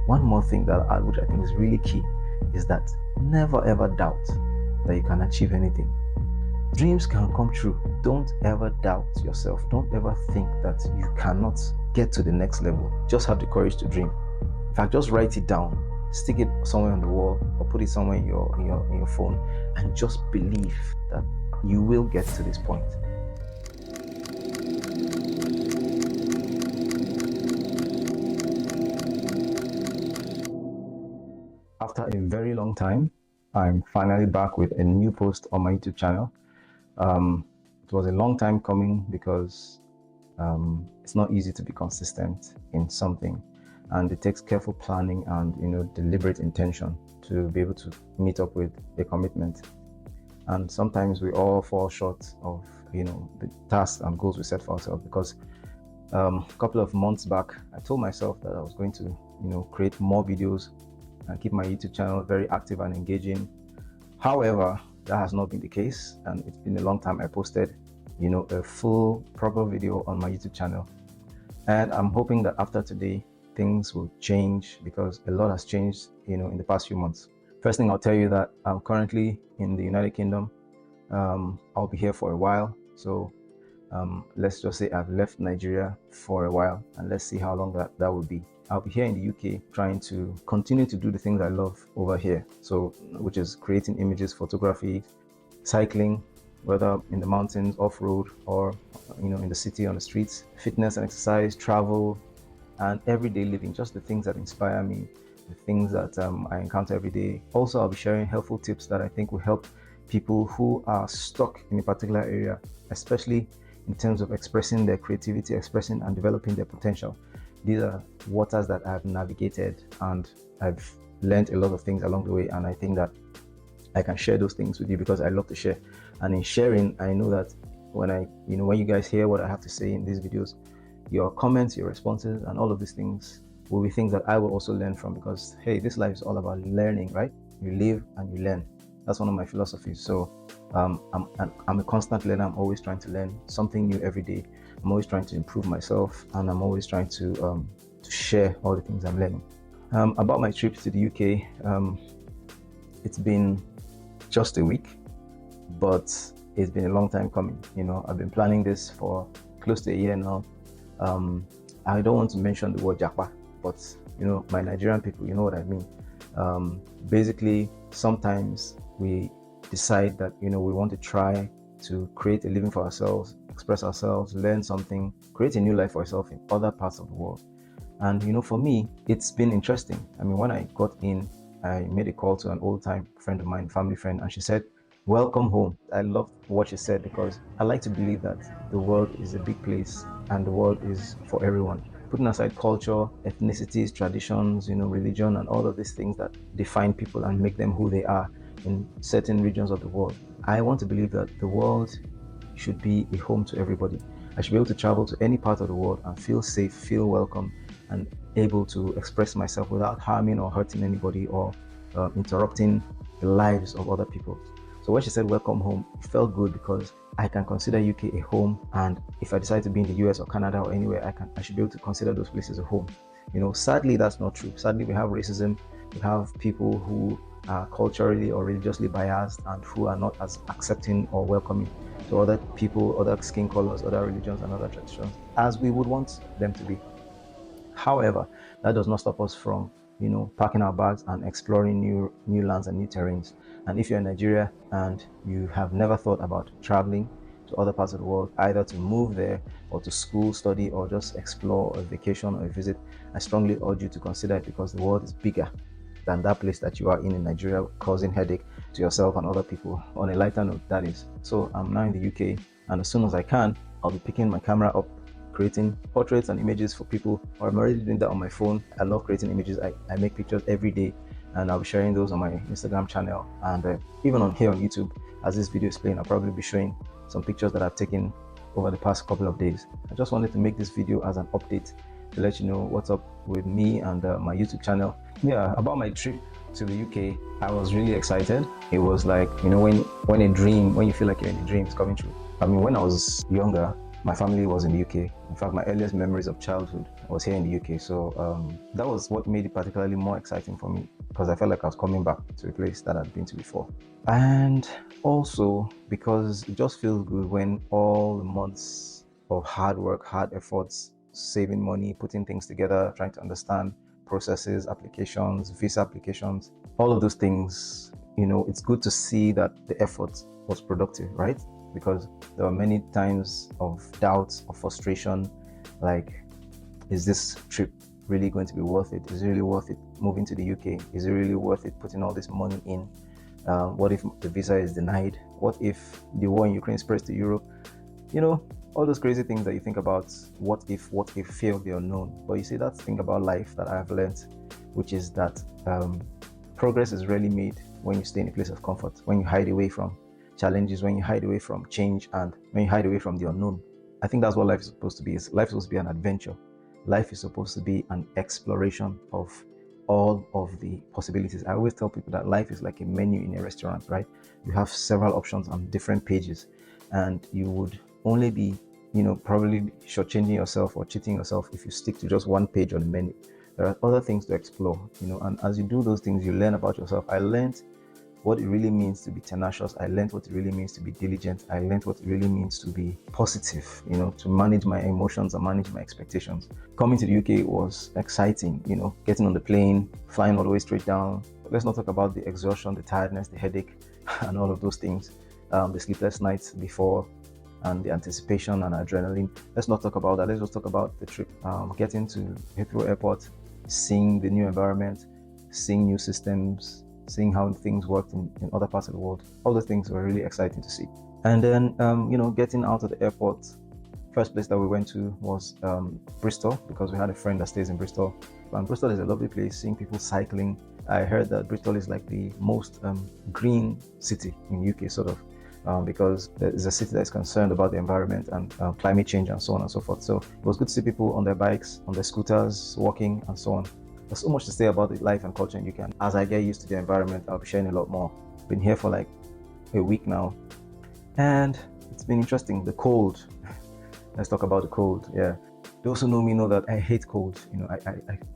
One more thing which I think is really key is that never ever doubt that you can achieve anything. Dreams can come true. Don't ever doubt yourself. Don't ever think that you cannot get to the next level. Just have the courage to dream. In fact, just write it down, stick it somewhere on the wall, or put it somewhere in your phone, and just believe that you will get to this point. After a very long time, I'm finally back with a new post on my YouTube channel. It was a long time coming because it's not easy to be consistent in something, and it takes careful planning and deliberate intention to be able to meet up with a commitment. And sometimes we all fall short of the tasks and goals we set for ourselves, because a couple of months back I told myself that I was going to create more videos and keep my YouTube channel very active and engaging. However, that has not been the case, and it's been a long time I posted a full proper video on my YouTube channel. And I'm hoping that after today things will change, because a lot has changed in the past few months. First thing I'll tell you that I'm currently in the United Kingdom. I'll be here for a while, so let's just say I've left Nigeria for a while, and let's see how long that will be. I'll be here in the UK trying to continue to do the things I love over here, so which is creating images, photography, cycling, whether in the mountains, off-road, or in the city, on the streets, fitness and exercise, travel, and everyday living, just the things that inspire me, the things that I encounter every day. Also, I'll be sharing helpful tips that I think will help people who are stuck in a particular area, especially in terms of expressing their creativity, expressing and developing their potential. These are waters that I've navigated, and I've learned a lot of things along the way, and I think that I can share those things with you because I love to share. And in sharing, I know that when you guys hear what I have to say in these videos, your comments, your responses, and all of these things will be things that I will also learn from, because hey, this life is all about learning, right? You live and you learn. That's one of my philosophies. So I'm a constant learner. I'm always trying to learn something new every day. I'm always trying to improve myself, and I'm always trying to share all the things I'm learning. About my trip to the UK, it's been just a week, but it's been a long time coming. I've been planning this for close to a year now. I don't want to mention the word JAPA, but my Nigerian people, you know what I mean. Basically, sometimes we decide that we want to try to create a living for ourselves, express ourselves, learn something, create a new life for ourselves in other parts of the world. And for me, it's been interesting. I mean, when I got in, I made a call to an old-time friend of mine, family friend, and she said, "Welcome home." I loved what she said, because I like to believe that the world is a big place and the world is for everyone. Putting aside culture, ethnicities, traditions, religion, and all of these things that define people and make them who they are in certain regions of the world, I want to believe that the world should be a home to everybody. I should be able to travel to any part of the world and feel safe, feel welcome, and able to express myself without harming or hurting anybody or interrupting the lives of other people. So when she said welcome home, it felt good, because I can consider UK a home, and if I decide to be in the US or Canada or anywhere, I should be able to consider those places a home. Sadly, that's not true. Sadly, we have racism. We have people who are culturally or religiously biased and who are not as accepting or welcoming to other people, other skin colors, other religions, and other traditions as we would want them to be. However, that does not stop us from packing our bags and exploring new lands and new terrains. And if you're in Nigeria and you have never thought about traveling to other parts of the world, either to move there or to school, study, or just explore a vacation or a visit, I strongly urge you to consider it, because the world is bigger than that place that you are in Nigeria, causing headache to yourself and other people. On a lighter note, that is. So I'm now in the UK, and as soon as I can, I'll be picking my camera up, creating portraits and images for people, or I'm already doing that on my phone. I love creating images. I make pictures every day, and I'll be sharing those on my Instagram channel, and even on here on YouTube. As this video is playing, I'll probably be showing some pictures that I've taken over the past couple of days. I just wanted to make this video as an update to let you know what's up with me and my YouTube channel. Yeah, about my trip to the UK, I was really excited. It was like, when you feel like you're in a dream, it's coming true. I mean, when I was younger, my family was in the UK. In fact, my earliest memories of childhood was here in the UK. So that was what made it particularly more exciting for me, because I felt like I was coming back to a place that I'd been to before. And also because it just feels good when all the months of hard work, hard efforts, saving money, putting things together, trying to understand processes, applications, visa applications, all of those things, it's good to see that the effort was productive, right? Because there were many times of doubt, of frustration, like, is this trip really going to be worth it? Is it really worth it moving to the UK? Is it really worth it putting all this money in? What if the visa is denied? What if the war in Ukraine spreads to Europe? All those crazy things that you think about. What if fear of the unknown? But you see, that thing about life that I've learned, which is that progress is rarely made when you stay in a place of comfort, when you hide away from challenges, when you hide away from change, and when you hide away from the unknown. I think that's what life is supposed to be. Life is supposed to be an adventure. Life is supposed to be an exploration of all of the possibilities. I always tell people that life is like a menu in a restaurant, right? You have several options on different pages, and you would only be, probably shortchanging yourself or cheating yourself if you stick to just one page on the menu. There are other things to explore, and as you do those things, you learn about yourself. I learned what it really means to be tenacious. I learned what it really means to be diligent. I learned what it really means to be positive, to manage my emotions and manage my expectations. Coming to the UK was exciting, getting on the plane, flying all the way straight down. Let's not talk about the exhaustion, the tiredness, the headache, and all of those things, the sleepless nights before, and the anticipation and adrenaline. Let's not talk about that. Let's just talk about the trip. Getting to Heathrow Airport, seeing the new environment, seeing new systems, seeing how things worked in other parts of the world. All those things were really exciting to see. And then, getting out of the airport, first place that we went to was Bristol, because we had a friend that stays in Bristol. And Bristol is a lovely place, seeing people cycling. I heard that Bristol is like the most green city in UK, sort of, because it's a city that is concerned about the environment and climate change and so on and so forth. So it was good to see people on their bikes, on their scooters, walking and so on. There's so much to say about the life and culture in UK. And as I get used to the environment, I'll be sharing a lot more. Been here for like a week now, and it's been interesting. The cold. Let's talk about the cold. Yeah. Those who know me know that I hate cold.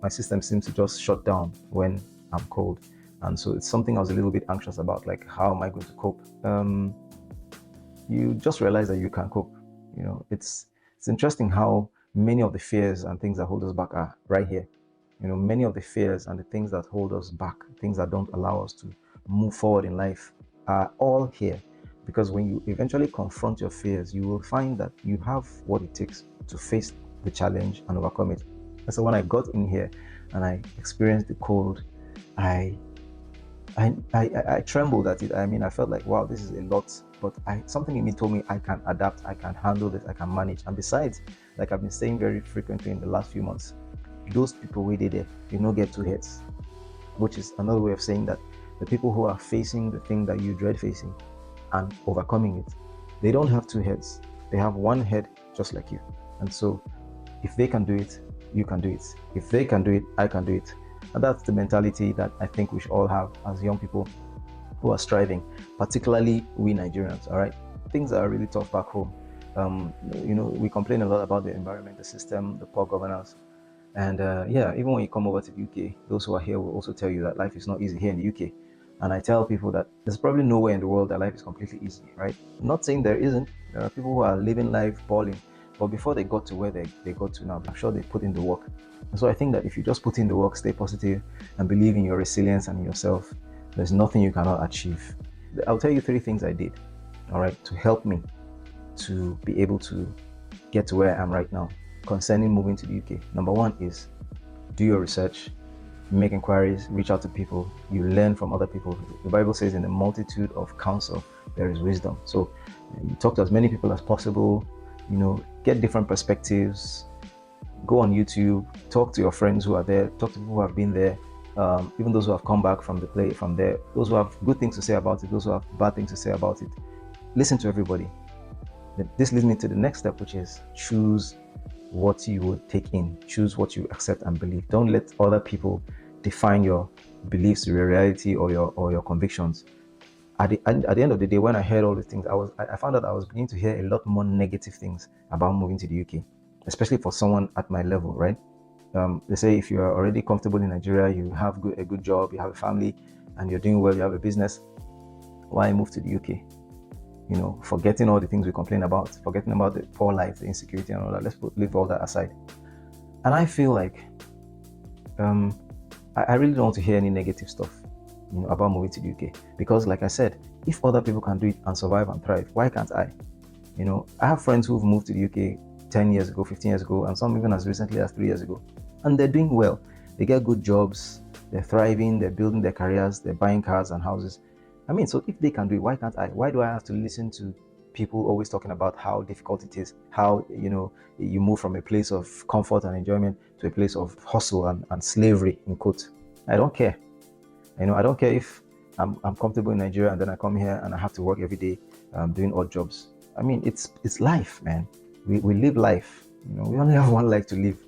My system seems to just shut down when I'm cold, and so it's something I was a little bit anxious about. Like, how am I going to cope? You just realize that you can cope. It's interesting how many of the fears and things that hold us back are right here. Many of the fears and the things that hold us back, things that don't allow us to move forward in life, are all here. Because when you eventually confront your fears, you will find that you have what it takes to face the challenge and overcome it. And so when I got in here and I experienced the cold, I trembled at it. I felt like, wow, this is a lot. But something in me told me I can adapt, I can handle this, I can manage. And besides, like I've been saying very frequently in the last few months, those people who did it, get two heads, which is another way of saying that the people who are facing the thing that you dread facing and overcoming it, they don't have two heads. They have one head just like you. And so if they can do it, you can do it. If they can do it, I can do it. And that's the mentality that I think we should all have as young people who are striving, particularly we Nigerians, all right? Things are really tough back home. We complain a lot about the environment, the system, the poor governance. And even when you come over to the UK, those who are here will also tell you that life is not easy here in the UK. And I tell people that there's probably nowhere in the world that life is completely easy, right? I'm not saying there isn't. There are people who are living life balling. But before they got to where they got to now, I'm sure they put in the work. And so I think that if you just put in the work, stay positive, and believe in your resilience and in yourself, there's nothing you cannot achieve. I'll tell you 3 things I did, all right, to help me to be able to get to where I am right now concerning moving to the UK. Number 1 is do your research, make inquiries, reach out to people. You learn from other people. The Bible says in the multitude of counsel, there is wisdom. So you talk to as many people as possible, get different perspectives, go on YouTube, talk to your friends who are there, talk to people who have been there, even those who have come back from there, those who have good things to say about it, those who have bad things to say about it. Listen to everybody. This leads me to the next step, which is choose what you will take in, choose what you accept and believe. Don't let other people define your beliefs, your reality, or your convictions. At the end of the day, when I heard all these things, I found out I was beginning to hear a lot more negative things about moving to the UK, especially for someone at my level, right? They say if you're already comfortable in Nigeria, you have a good job, you have a family, and you're doing well, you have a business, why move to the UK? You know, forgetting all the things we complain about, forgetting about the poor life, the insecurity and all that. Let's leave all that aside. And I feel like I really don't want to hear any negative stuff, you know, about moving to the UK. Because like I said, if other people can do it and survive and thrive, why can't I? You know, I have friends who've moved to the UK 10 years ago, 15 years ago, and some even as recently as 3 years ago. And they're doing well. They get good jobs, they're thriving, they're building their careers, they're buying cars and houses. I mean, so if they can do it, why can't I? Why do I have to listen to people always talking about how difficult it is, how, you know, you move from a place of comfort and enjoyment to a place of hustle and slavery, in quotes? I don't care. You know, I don't care if I'm comfortable in Nigeria and then I come here and I have to work every day doing odd jobs. I mean, it's life, man. We live life. You know, we only have one life to live.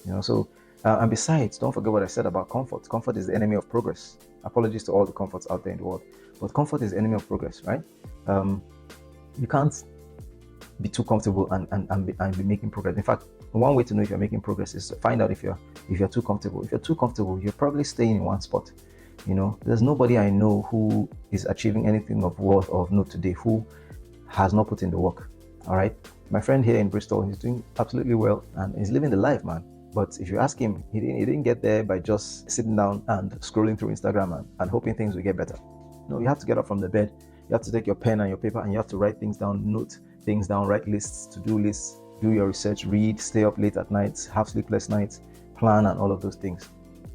You know, so and besides, don't forget what I said about comfort. Comfort is the enemy of progress. Apologies to all the comforts out there in the world, but comfort is the enemy of progress, right? You can't be too comfortable and be making progress. In fact, one way to know if you're making progress is to find out if you're too comfortable. If you're too comfortable, you're probably staying in one spot. You know, there's nobody I know who is achieving anything of worth or of note today who has not put in the work. All right, my friend here in Bristol, he's doing absolutely well and he's living the life, man. But if you ask him, he didn't get there by just sitting down and scrolling through Instagram and hoping things will get better. No, you have to get up from the bed. You have to take your pen and your paper and you have to write things down, note things down, write lists, to-do lists, do your research, read, stay up late at night, have sleepless nights, plan, and all of those things.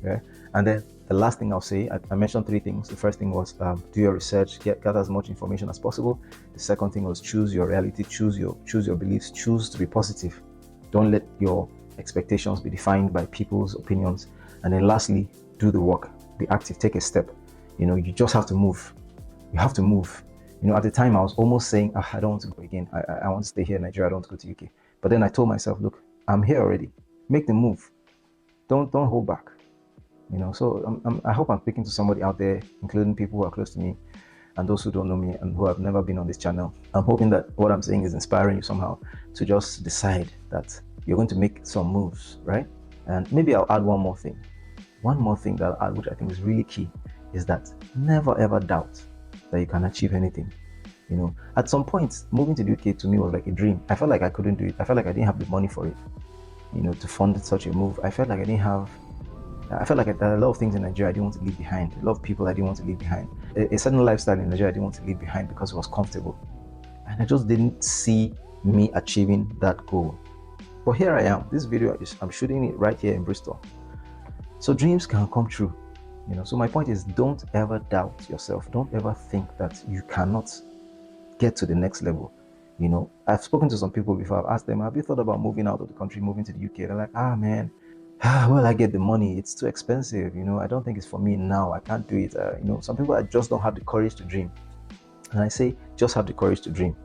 Okay? And then the last thing I'll say, I mentioned 3 things. The first thing was do your research, get as much information as possible. The second thing was choose your reality, choose your beliefs, choose to be positive. Don't let your expectations be defined by people's opinions. And then lastly, do the work, be active, take a step. You know, you just have to move. You have to move. You know, at the time I was almost saying, I don't want to go again. I want to stay here in Nigeria. I don't want to go to UK. But then I told myself, look, I'm here already. Make the move. Don't hold back. You know, so I hope I'm speaking to somebody out there, including people who are close to me and those who don't know me and who have never been on this channel. I'm hoping that what I'm saying is inspiring you somehow to just decide that you're going to make some moves, right? And maybe I'll add one more thing. One more thing that I'll add, which I think is really key, is that never ever doubt that you can achieve anything. You know, at some point, moving to the UK to me was like a dream. I felt like I couldn't do it. I felt like I didn't have the money for it, you know, to fund such a move. I felt like there are a lot of things in Nigeria I didn't want to leave behind. A lot of people I didn't want to leave behind. A certain lifestyle in Nigeria I didn't want to leave behind because it was comfortable. And I just didn't see me achieving that goal. But here I am. This video, I'm shooting it right here in Bristol. So dreams can come true. You know, so my point is, don't ever doubt yourself. Don't ever think that you cannot get to the next level. You know, I've spoken to some people before. I've asked them, have you thought about moving out of the country, moving to the UK? They're like, man, well, I get the money. It's too expensive. You know, I don't think it's for me now. I can't do it. You know, some people just don't have the courage to dream. And I say, just have the courage to dream.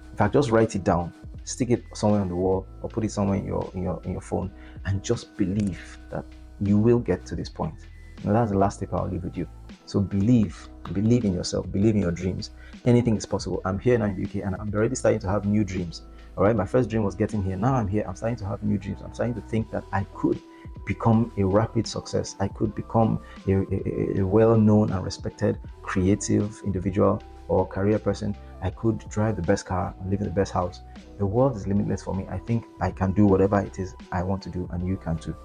In fact, just write it down, stick it somewhere on the wall, or put it somewhere in your phone, and just believe that you will get to this point. Now, that's the last tip I'll leave with you. So believe in yourself, believe in your dreams. Anything is possible. I'm here now in the UK and I'm already starting to have new dreams. All right, my first dream was getting here. Now I'm here. I'm starting to have new dreams. I'm starting to think that I could become a rapid success. I could become a well-known and respected creative individual or career person. I could drive the best car and live in the best house. The world is limitless for me. I think I can do whatever it is I want to do, and you can too.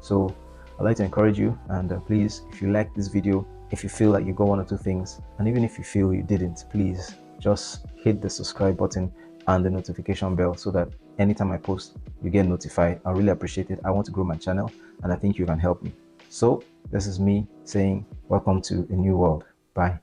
So I'd like to encourage you, and please, if you like this video, if you feel like you got 1 or 2 things, and even if you feel you didn't, please just hit the subscribe button and the notification bell so that anytime I post, you get notified. I really appreciate it. I want to grow my channel, and I think you can help me. So this is me saying welcome to a new world. Bye.